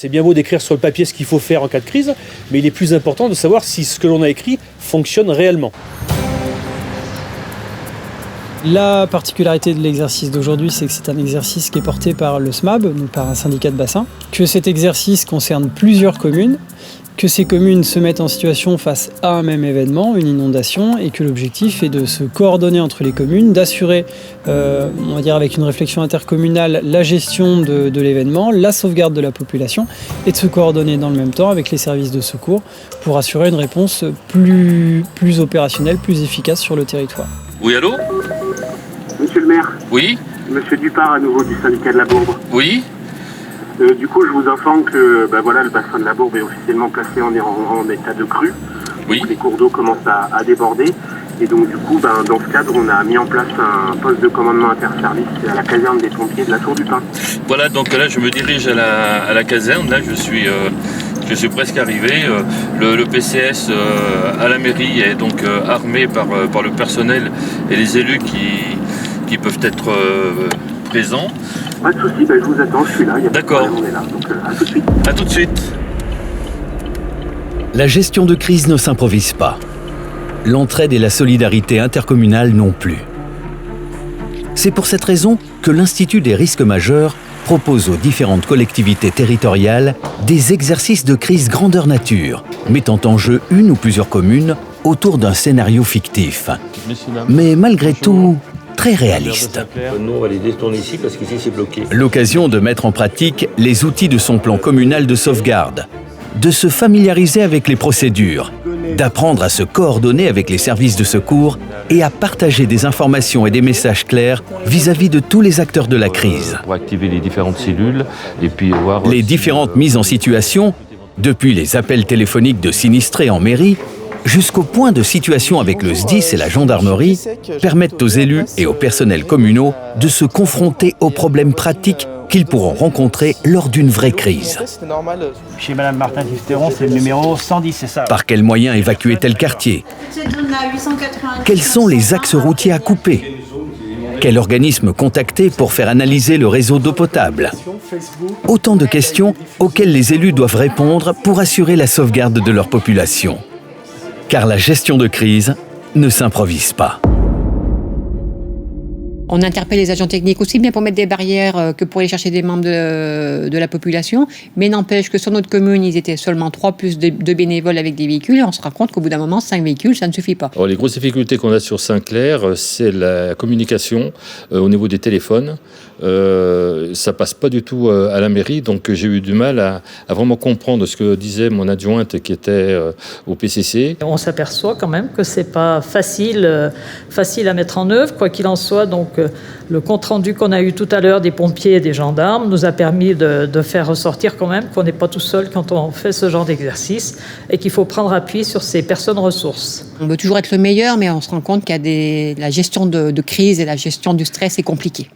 C'est bien beau d'écrire sur le papier ce qu'il faut faire en cas de crise, mais il est plus important de savoir si ce que l'on a écrit fonctionne réellement. La particularité de l'exercice d'aujourd'hui, c'est que c'est un exercice qui est porté par le SMAB, donc par un syndicat de bassin, que cet exercice concerne plusieurs communes, que ces communes se mettent en situation face à un même événement, une inondation, et que l'objectif est de se coordonner entre les communes, d'assurer, on va dire avec une réflexion intercommunale, la gestion de l'événement, la sauvegarde de la population, et de se coordonner dans le même temps avec les services de secours pour assurer une réponse plus opérationnelle, plus efficace sur le territoire. Oui, allô ? Monsieur le maire. Oui. Monsieur Dupart, à nouveau du syndicat de la Bourbe. Oui. Du coup, je vous informe que le bassin de la Bourbe est officiellement placé en état de crue. Oui. Donc, les cours d'eau commencent à déborder. Et donc, du coup, dans ce cadre, on a mis en place un poste de commandement interservice à la caserne des pompiers de la Tour du Pin. Voilà, donc là, je me dirige à la caserne. Là, je suis presque arrivé. Le PCS à la mairie est donc armé par le personnel et les élus qui peuvent être présents. Pas de souci, je vous attends, je suis là. D'accord. On est là, donc à tout de suite. À tout de suite. La gestion de crise ne s'improvise pas. L'entraide et la solidarité intercommunale non plus. C'est pour cette raison que l'Institut des risques majeurs propose aux différentes collectivités territoriales des exercices de crise grandeur nature, mettant en jeu une ou plusieurs communes autour d'un scénario fictif. Mais malgré tout, très réaliste. Nous, on va les détourner ici parce qu'ici, c'est bloqué. L'occasion de mettre en pratique les outils de son plan communal de sauvegarde, de se familiariser avec les procédures, d'apprendre à se coordonner avec les services de secours et à partager des informations et des messages clairs vis-à-vis de tous les acteurs de la crise. Pour activer les différentes cellules et puis voir... Les différentes mises en situation, depuis les appels téléphoniques de sinistrés en mairie, jusqu'au point de situation avec le SDIS et la gendarmerie, permettent aux élus et aux personnels communaux de se confronter aux problèmes pratiques qu'ils pourront rencontrer lors d'une vraie crise. Chez Madame Martin-Tifteron, c'est le numéro 110, c'est ça. Par quels moyens évacuer tel quartier? Quels sont les axes routiers à couper? Quel organisme contacter pour faire analyser le réseau d'eau potable? Autant de questions auxquelles les élus doivent répondre pour assurer la sauvegarde de leur population. Car la gestion de crise ne s'improvise pas. On interpelle les agents techniques aussi bien pour mettre des barrières que pour aller chercher des membres de la population. Mais n'empêche que sur notre commune, ils étaient seulement 3 plus 2 bénévoles avec des véhicules. Et on se rend compte qu'au bout d'un moment, 5 véhicules, ça ne suffit pas. Alors, les grosses difficultés qu'on a sur Saint-Clair, c'est la communication au niveau des téléphones. Ça passe pas du tout à la mairie. Donc j'ai eu du mal à vraiment comprendre ce que disait mon adjointe qui était au PCC. On s'aperçoit quand même que c'est pas facile à mettre en œuvre, quoi qu'il en soit. Donc le compte-rendu qu'on a eu tout à l'heure des pompiers et des gendarmes nous a permis de faire ressortir quand même qu'on n'est pas tout seul quand on fait ce genre d'exercice et qu'il faut prendre appui sur ces personnes ressources. On veut toujours être le meilleur, mais on se rend compte qu'il y a la gestion de crise et la gestion du stress est compliquée.